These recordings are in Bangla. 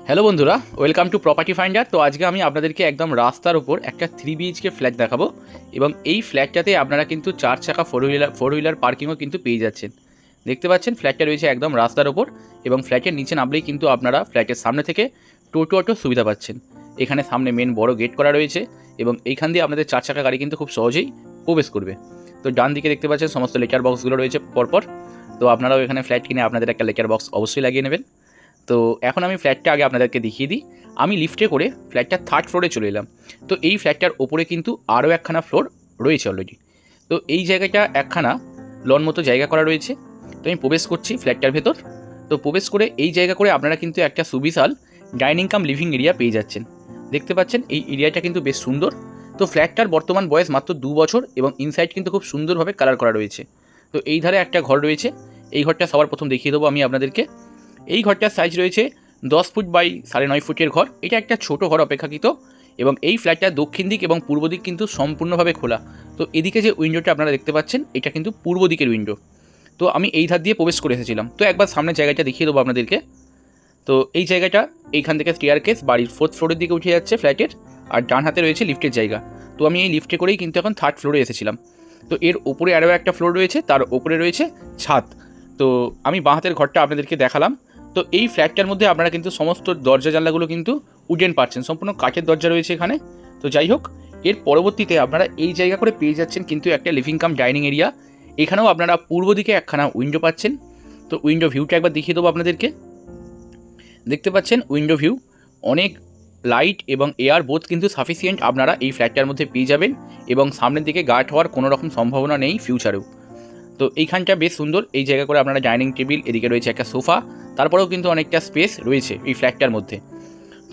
হ্যালো বন্ধুরা, ওয়েলকাম টু প্রপার্টি ফাইন্ডার। তো আজকে আমি আপনাদেরকে একদম রাস্তার উপর একটা 3 BHK ফ্ল্যাট দেখাবো এবং এই ফ্ল্যাটটাতে আপনারা কিন্তু 4 চাকা ফোর হুইলার পার্কিংও কিন্তু পেয়ে যাচ্ছেন। দেখতে পাচ্ছেন ফ্ল্যাটটা রয়েছে একদম রাস্তার ওপর এবং ফ্ল্যাটের নিচে নামলেই কিন্তু আপনারা ফ্ল্যাটের সামনে থেকে টোটো অটো সুবিধা পাচ্ছেন। এখানে সামনে মেন বড় গেট করা রয়েছে এবং এইখান দিয়ে আপনাদের 4 চাকা গাড়ি কিন্তু খুব সহজেই প্রবেশ করবে। তো ডান দিকে দেখতে পাচ্ছেন সমস্ত লেটার বক্সগুলো রয়েছে পরপর। তো আপনারাও এখানে ফ্ল্যাট কিনে আপনাদের একটা লেটার বক্স অবশ্যই লাগিয়ে নেবেন। তো এখন আমি ফ্ল্যাটটা আগে আপনাদেরকে দেখিয়ে দিই। আমি লিফটে করে ফ্ল্যাটটার 3rd ফ্লোরে চলে এলাম। তো এই ফ্ল্যাটটার ওপরে কিন্তু আরও একখানা ফ্লোর রয়েছে অলরেডি। তো এই জায়গাটা একখানা লন মতো জায়গা করা রয়েছে। তো আমি প্রবেশ করছি ফ্ল্যাটটার ভেতর। তো প্রবেশ করে এই জায়গা করে আপনারা কিন্তু একটা সুবিশাল ডাইনিং কাম লিভিং এরিয়া পেয়ে যাচ্ছেন। দেখতে পাচ্ছেন এই এরিয়াটা কিন্তু বেশ সুন্দর। তো ফ্ল্যাটটার বর্তমান বয়স মাত্র 2 বছর এবং ইনসাইড কিন্তু খুব সুন্দরভাবে কালার করা রয়েছে। তো এই ধারে একটা ঘর রয়েছে। এই ঘরটা সবার প্রথম দেখিয়ে দেবো আমি আপনাদেরকে। এই ঘরটার সাইজ রয়েছে 10 ফুট বাই 9.5 ফুটের ঘর। এটা একটা ছোট ঘর অপেক্ষাকৃত এবং এই ফ্ল্যাটটার দক্ষিণ দিক এবং পূর্ব দিক কিন্তু সম্পূর্ণভাবে খোলা। তো এদিকে যে উইন্ডোটা আপনারা দেখতে পাচ্ছেন এটা কিন্তু পূর্ব দিকের উইন্ডো। তো আমি এই ধার দিয়ে প্রবেশ করে এসেছিলাম। তো একবার সামনের জায়গাটা দেখিয়ে দেবো আপনাদেরকে। তো এই জায়গাটা এইখান থেকে স্টেয়ারকেস বাড়ির 4th ফ্লোরের দিকে উঠে যাচ্ছে ফ্ল্যাটের, আর ডান হাতে রয়েছে লিফটের জায়গা। তো আমি এই লিফটে করেই কিন্তু এখন 3rd ফ্লোরে এসেছিলাম। তো এর ওপরে আরও একটা ফ্লোর রয়েছে, তার ওপরে রয়েছে ছাদ। তো আমি বাঁ হাতের ঘরটা আপনাদেরকে দেখালাম। তো এই ফ্ল্যাটটার মধ্যে আপনারা কিন্তু সমস্ত দরজা জানলাগুলো কিন্তু উডেন পাচ্ছেন, সম্পূর্ণ কাঠের দরজা রয়েছে এখানে। তো যাই হোক, এর পরবর্তীতে আপনারা এই জায়গা করে পেয়ে যাচ্ছেন কিন্তু একটা লিভিং কাম ডাইনিং এরিয়া। এখানেও আপনারা পূর্ব দিকে একখানা উইন্ডো পাচ্ছেন। তো উইন্ডো ভিউটা একবার দেখিয়ে দেবো আপনাদেরকে। দেখতে পাচ্ছেন উইন্ডো ভিউ, অনেক লাইট এবং এয়ার বোথ কিন্তু সাফিসিয়েন্ট আপনারা এই ফ্ল্যাটটার মধ্যে পেয়ে যাবেন এবং সামনের দিকে গার্ড হওয়ার কোনো রকম সম্ভাবনা নেই ফিউচারেও। তো এইখানটা বেশ সুন্দর। এই জায়গা করে আপনারা ডাইনিং টেবিল, এদিকে রয়েছে একটা সোফা, তারপরেও কিন্তু অনেকটা স্পেস রয়েছে এই ফ্ল্যাটটার মধ্যে।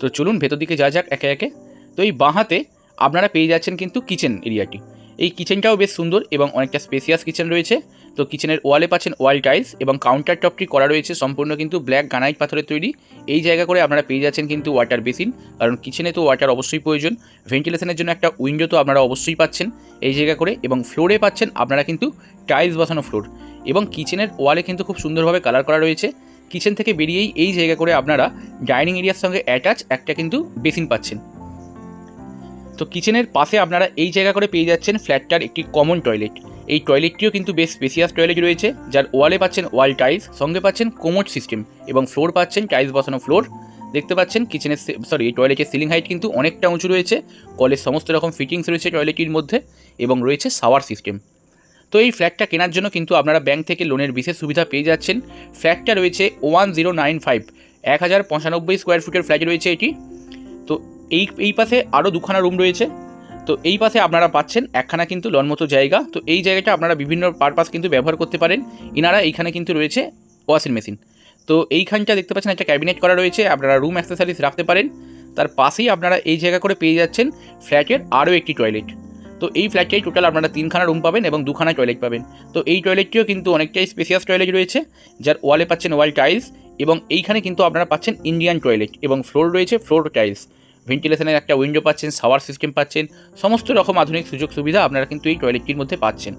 তো চলুন ভেতর দিকে যা যাক একে একে। তো এই বাঁহাতে আপনারা পেয়ে যাচ্ছেন কিন্তু কিচেন এরিয়াটি। এই কিচেনটাও বেশ সুন্দর এবং অনেকটা স্পেসিয়াস কিচেন রয়েছে। তো কিচেনের ওয়ালে পাচ্ছেন ওয়াল টাইলস এবং কাউন্টার টপটি করা রয়েছে সম্পূর্ণ কিন্তু ব্ল্যাক গ্রানাইট পাথরের তৈরি। এই জায়গা করে আপনারা পেয়ে যাচ্ছেন কিন্তু ওয়াটার বেসিন, কারণ কিচেনে তো ওয়াটার অবশ্যই প্রয়োজন। ভেন্টিলেশনের জন্য একটা উইন্ডো তো আপনারা অবশ্যই পাচ্ছেন এই জায়গা করে, এবং ফ্লোরে পাচ্ছেন আপনারা কিন্তু টাইলস বসানো ফ্লোর, এবং কিচেনের ওয়ালে কিন্তু খুব সুন্দরভাবে কালার করা রয়েছে। কিচেন থেকে বেরিয়েই এই জায়গা করে আপনারা ডাইনিং এরিয়ার সঙ্গে অ্যাটাচ একটা কিন্তু বেসিন পাচ্ছেন। তো কিচেনের পাশে আপনারা এই জায়গা করে পেয়ে যাচ্ছেন ফ্ল্যাটটার একটি কমন টয়লেট। এই টয়লেটটিও কিন্তু বেশ স্পেসিয়াস টয়লেট রয়েছে, যার ওয়ালে পাচ্ছেন ওয়াল টাইলস, সঙ্গে পাচ্ছেন কোমোড সিস্টেম এবং ফ্লোর পাচ্ছেন টাইলস বসানো ফ্লোর। দেখতে পাচ্ছেন কিচেনের এই টয়লেটের সিলিং হাইট কিন্তু অনেকটা উঁচু রয়েছে। কলের সমস্ত রকম ফিটিংস রয়েছে টয়লেটটির মধ্যে এবং রয়েছে শাওয়ার সিস্টেম। তো এই ফ্ল্যাটটা কেনার জন্য কিন্তু আপনারা ব্যাংক থেকে লোনের বিশেষ সুবিধা পেয়ে যাচ্ছেন। ফ্ল্যাটটা রয়েছে 1095, 1095 স্কোয়ার ফুটের ফ্ল্যাট রয়েছে এটি। তো এই পাশে আরও দুখানা রুম রয়েছে। তো এই পাশে আপনারা পাচ্ছেন একখানা কিন্তু লন মতো জায়গা। তো এই জায়গাটা আপনারা বিভিন্ন পারপাস কিন্তু ব্যবহার করতে পারেন। ইনারা এইখানে কিন্তু রয়েছে ওয়াশিং মেশিন। তো এইখানটা দেখতে পাচ্ছেন একটা ক্যাবিনেট করা রয়েছে, আপনারা রুম অ্যাক্সেসরিজ রাখতে পারেন। তার পাশেই আপনারা এই জায়গা করে পেয়ে যাচ্ছেন ফ্ল্যাটের আরও একটি টয়লেট। তো এই ফ্ল্যাটটাই টোটাল আপনারা 3খানা রুম পাবেন এবং 2খানা টয়লেট পাবেন। তো এই টয়লেটটিও কিন্তু অনেকটাই স্পেসিয়াস টয়লেট রয়েছে, যার ওয়ালে পাচ্ছেন ওয়াল টাইলস, এবং এইখানে কিন্তু আপনারা পাচ্ছেন ইন্ডিয়ান টয়লেট এবং ফ্লোর রয়েছে ফ্লোর টাইলস। ভেন্টিলেশনের একটা উইন্ডো পাচ্ছেন, শাওয়ার সিস্টেম পাচ্ছেন, সমস্ত রকম আধুনিক সুযোগ সুবিধা আপনারা কিন্তু এই টয়লেটটির মধ্যে পাচ্ছেন।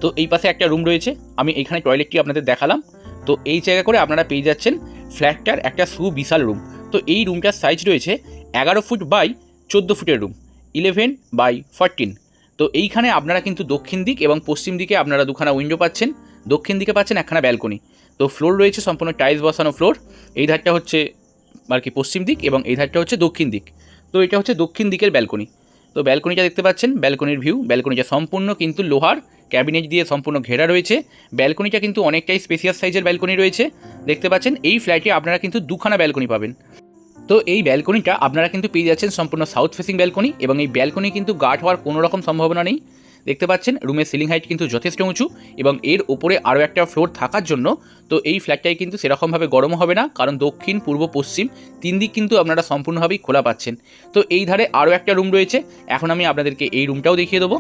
তো এই পাশে একটা রুম রয়েছে, আমি এইখানে টয়লেটটি আপনাদের দেখালাম। তো এই জায়গা করে আপনারা পেয়ে যাচ্ছেন ফ্ল্যাটটার একটা সুবিশাল রুম। তো এই রুমটার সাইজ রয়েছে 11 ফুট বাই 14 ফুটের রুম, 11 বাই 14। তো এইখানে আপনারা কিন্তু দক্ষিণ দিক এবং পশ্চিম দিকে আপনারা দুখানা উইন্ডো পাচ্ছেন। দক্ষিণ দিকে পাচ্ছেন একখানা ব্যালকনি। তো ফ্লোর রয়েছে সম্পূর্ণ টাইলস বসানো ফ্লোর। এই ধারটা হচ্ছে আর কি পশ্চিম দিক এবং এই ধারটা হচ্ছে দক্ষিণ দিক। তো এটা হচ্ছে দক্ষিণ দিকের ব্যালকনি। তো ব্যালকনিটা দেখতে পাচ্ছেন, ব্যালকনির ভিউ। ব্যালকনিটা সম্পূর্ণ কিন্তু লোহার ক্যাবিনেট দিয়ে সম্পূর্ণ ঘেরা রয়েছে। ব্যালকনিটা কিন্তু অনেকটাই স্পেসিয়াস সাইজের ব্যালকনি রয়েছে। দেখতে পাচ্ছেন এই ফ্ল্যাটে আপনারা কিন্তু দুখানা ব্যালকনি পাবেন। তো এই ব্যালকনিটা আপনারা কিন্তু পেয়ে যাচ্ছেন সম্পূর্ণ সাউথ ফেসিং ব্যালকনি, এবং এই ব্যালকনি কিন্তু গার্ড হওয়ার কোনো রকম সম্ভাবনা নেই। দেখতে পাচ্ছেন রুমের সিলিং হাইট কিন্তু যথেষ্ট উঁচু এবং এর ওপরে আরও একটা ফ্লোর থাকার জন্য তো এই ফ্ল্যাটটাই কিন্তু সেরকমভাবে গরমও হবে না, কারণ দক্ষিণ পূর্ব পশ্চিম 3 দিক কিন্তু আপনারা সম্পূর্ণভাবেই খোলা পাচ্ছেন। তো এই ধারে আরও একটা রুম রয়েছে, এখন আমি আপনাদেরকে এই রুমটাও দেখিয়ে দেবো।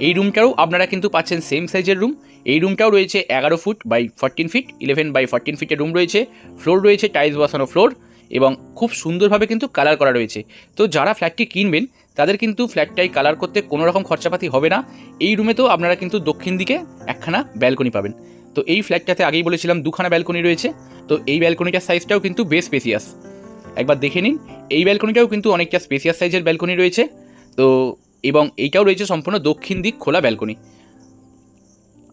এই রুমটাও আপনারা কিন্তু পাচ্ছেন সেম সাইজের রুম। এই রুমটাও রয়েছে 11 ফুট বাই 14 ফিট, 11 বাই 14 ফিটের রুম রয়েছে। ফ্লোর রয়েছে টাইলস বসানো ফ্লোর এবং খুব সুন্দরভাবে কিন্তু কালার করা রয়েছে। তো যারা ফ্ল্যাটটি কিনবেন তাদের কিন্তু ফ্ল্যাটটাই কালার করতে কোনো রকম খরচাপাতি হবে না। এই রুমেতেও আপনারা কিন্তু দক্ষিণ দিকে একখানা ব্যালকনি পাবেন। তো এই ফ্ল্যাটটাতে আগেই বলেছিলাম দুখানা ব্যালকনি রয়েছে। তো এই ব্যালকনিটার সাইজটাও কিন্তু বেশ স্পেসিয়াস, একবার দেখে নিন। এই ব্যালকনিটাও কিন্তু অনেকটা স্পেসিয়াস সাইজের ব্যালকনি রয়েছে। তো এবং এইটাও রয়েছে সম্পূর্ণ দক্ষিণ দিক খোলা ব্যালকনি।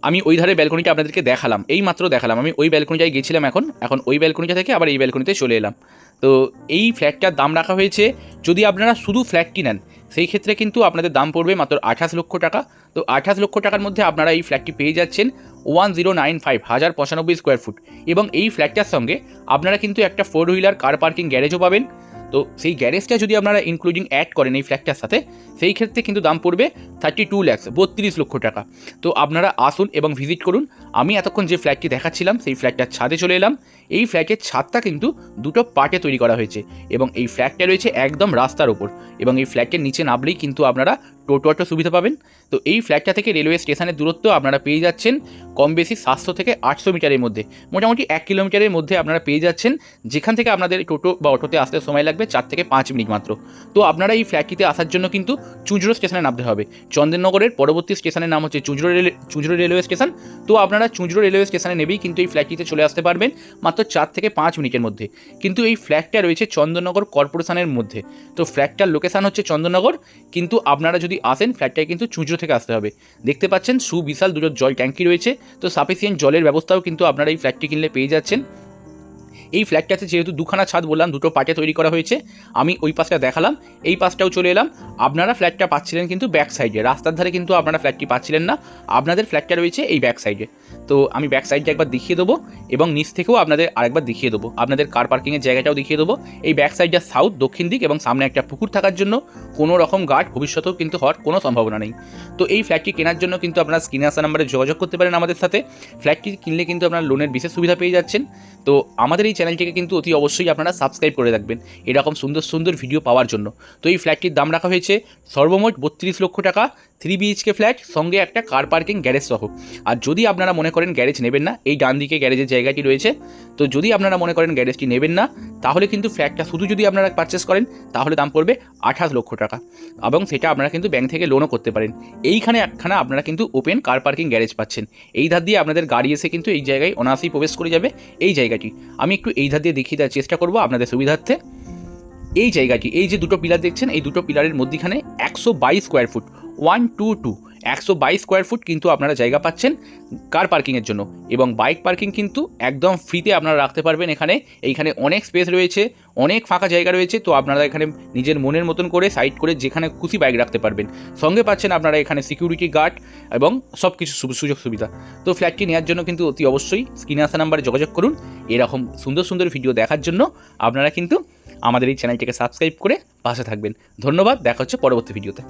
আমি ওই ধারে ব্যালকনিটা আপনাদেরকে দেখালাম, এই মাত্র দেখালাম। আমি ওই ব্যালকনিটায় গেছিলাম, এখন ওই ব্যালকনিটা থেকে আবার এই ব্যালকনিতে চলে এলাম। তো এই ফ্ল্যাটটার দাম রাখা হয়েছে, যদি আপনারা শুধু ফ্ল্যাটটি নেন সেই ক্ষেত্রে কিন্তু আপনাদের দাম পড়বে মাত্র 28 লক্ষ টাকা। তো 28 লক্ষ টাকার মধ্যে আপনারা এই ফ্ল্যাটটি পেয়ে যাচ্ছেন 1095 স্কোয়ার ফুট, এবং এই ফ্ল্যাটটার সঙ্গে আপনারা কিন্তু একটা 4 হুইলার কার পার্কিং গ্যারেজও পাবেন। তো সেই গ্যারেজটা যদি আপনারা ইনক্লুডিং অ্যাড করেন এই ফ্ল্যাটটার সাথে, সেই ক্ষেত্রে কিন্তু দাম পড়বে 32 lakhs, 32 লক্ষ টাকা। তো আপনারা আসুন এবং ভিজিট করুন। আমি এতক্ষণ যে ফ্ল্যাটটি দেখাচ্ছিলাম সেই ফ্ল্যাটটার ছাদে চলে এলাম। এই ফ্ল্যাটের ছাদটা কিন্তু দুটো পার্টে তৈরি করা হয়েছে, এবং এই ফ্ল্যাটটা রয়েছে একদম রাস্তার ওপর, এবং এই ফ্ল্যাটের নিচে নামলেই কিন্তু আপনারা টোটো অটো সুবিধা পাবেন। তো এই ফ্ল্যাটটা থেকে রেলওয়ে স্টেশনের দূরত্ব আপনারা পেয়ে যাচ্ছেন কম বেশি 700 থেকে 800 মিটারের মধ্যে, মোটামুটি 1 কিলোমিটারের মধ্যে আপনারা পেয়ে যাচ্ছেন, যেখান থেকে আপনাদের টোটো বা অটোতে আসতে সময় লাগবে 4 থেকে 5 মিনিট মাত্র। তো আপনারা এই ফ্ল্যাটটিতে আসার জন্য কিন্তু চুঁচুড়ো স্টেশনে নামতে হবে। চন্দননগরের পরবর্তী স্টেশনের নাম হচ্ছে চুঁচুড়ো রেলওয়ে স্টেশন। তো আপনারা চুঁচুড়ো রেলওয়ে স্টেশনে নেবেই কিন্তু এই ফ্ল্যাটটিতে চলে আসতে পারবেন মাত্র 4 থেকে 5 মিনিটের মধ্যে। কিন্তু এই ফ্ল্যাটটা রয়েছে চন্দননগর কর্পোরেশনের মধ্যে। তো ফ্ল্যাটটার লোকেশান হচ্ছে চন্দননগর, কিন্তু আপনারা যদি আসেন ফ্ল্যাটটায় কিন্তু চুঁচুড়ো থেকে আসতে হবে। দেখতে পাচ্ছেন সুবিশাল দুটো জল ট্যাঙ্কি রয়েছে, তো সাফিসিয়েন্ট জলের ব্যবস্থাও কিন্তু আপনারা এই ফ্ল্যাটটি কিনলে পেয়ে যাচ্ছেন। এই ফ্ল্যাটটাতে যেহেতু দুখানা ছাদ বললাম, দুটো পার্টে তৈরি করা হয়েছে, আমি ওই পাশটা দেখালাম, এই পাশটাও চলে এলাম। আপনারা ফ্ল্যাটটা পাচ্ছিলেন কিন্তু ব্যাক সাইডে, রাস্তার ধারে কিন্তু আপনারা ফ্ল্যাটটি পাচ্ছিলেন না, আপনাদের ফ্ল্যাটটা রয়েছে এই ব্যাক সাইডে। তো আমি ব্যাক সাইডটা একবার দেখিয়ে দেবো, এবং নিচ থেকেও আপনাদের আরেকবার দেখিয়ে দেবো, আপনাদের কার পার্কিংয়ের জায়গাটাও দেখিয়ে দেবো। এই ব্যাক সাইডটা সাউথ দক্ষিণ দিক, এবং সামনে একটা পুকুর থাকার জন্য কোনো রকম গার্ড ভবিষ্যতেও কিন্তু হওয়ার কোনো সম্ভাবনা নেই। তো এই ফ্ল্যাটটি কেনার জন্য কিন্তু আপনারা স্ক্রিনে আসা নাম্বারে যোগাযোগ করতে পারেন আমাদের সাথে। ফ্ল্যাটটি কিনলে কিন্তু আপনারা লোনের বিশেষ সুবিধা পেয়ে যাচ্ছেন। তো আমাদের এই চ্যানেলটিকে কিন্তু অতি অবশ্যই আপনারা সাবস্ক্রাইব করে রাখবেন এরকম সুন্দর সুন্দর ভিডিও পাওয়ার জন্য। তো এই ফ্ল্যাটটির দাম রাখা হয়েছে সর্বমোট 32 লক্ষ টাকা, 3 BHK ফ্ল্যাট, সঙ্গে একটা কার পার্কিং গ্যারেজ সহ। আর যদি আপনারা মনে করেন গ্যারেজ নেবেন না, এই ডান দিকে গ্যারেজের জায়গাটি রয়েছে, তো যদি আপনারা মনে করেন গ্যারেজটি নেবেন না, তাহলে কিন্তু ফ্ল্যাটটা শুধু যদি আপনারা পারচেস করেন তাহলে দাম পড়বে 28 লক্ষ টাকা, এবং সেটা আপনারা কিন্তু ব্যাংক থেকে লোনও করতে পারেন। এইখানে একখানা আপনারা কিন্তু ওপেন কার পার্কিং গ্যারেজ পাচ্ছেন। এই ধার দিয়ে আপনাদের গাড়ি এসে কিন্তু এই জায়গায় অনায়াসেই প্রবেশ করে যাবে। এই জায়গাটি আমি একটু এই ধার দিয়ে দেখিয়ে দেওয়ার চেষ্টা করবো আপনাদের সুবিধার্থে। এই জায়গাটি, এই যে দুটো পিলার দেখছেন, এই দুটো পিলারের মধ্যখানে 122 স্কোয়ার ফুট, 122 স্কোয়ার ফুট কিন্তু আপনারা জায়গা পাচ্ছেন কার পার্কিংয়ের জন্য, এবং বাইক পার্কিং কিন্তু একদম ফ্রিতে আপনারা রাখতে পারবেন। এইখানে অনেক স্পেস রয়েছে, অনেক ফাঁকা জায়গা রয়েছে। তো আপনারা এখানে নিজের মনের মতন করে সাইড করে যেখানে খুশি বাইক রাখতে পারবেন। সঙ্গে পাচ্ছেন আপনারা এখানে সিকিউরিটি গার্ড এবং সব কিছু সুযোগ সুবিধা। তো ফ্ল্যাটটি নেওয়ার জন্য কিন্তু অতি অবশ্যই স্ক্রিনে আসা নাম্বারে যোগাযোগ করুন। এরকম সুন্দর সুন্দর ভিডিও দেখার জন্য আপনারা কিন্তু আমাদের এই চ্যানেলটিকে সাবস্ক্রাইব করে পাশে থাকবেন। ধন্যবাদ, দেখা হচ্ছে পরবর্তী ভিডিওতে।